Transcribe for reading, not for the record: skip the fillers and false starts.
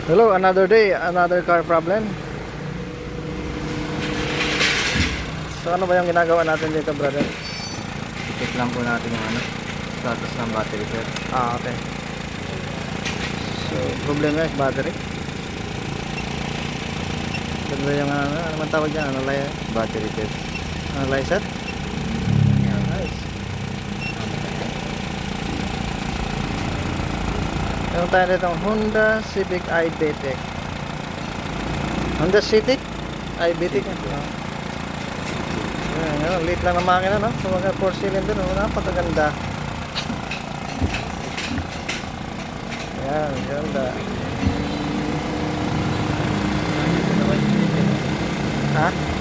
Hello, another day, another car problem. So ano ba yung ginagawa natin dito, brother? Check lang po natin yung status ng battery, sir. Okay. So, problema is battery. Ganda yung ano man tawag dyan? Battery test. Analyzer? Yeah, nice. Meron tayo dito Honda Civic iBetic. Honda Civic iBetic. Ayan, late lang ng makina, no? So, mga 4 cylinder, no? Napakaganda. Ayan, ganda. Ha?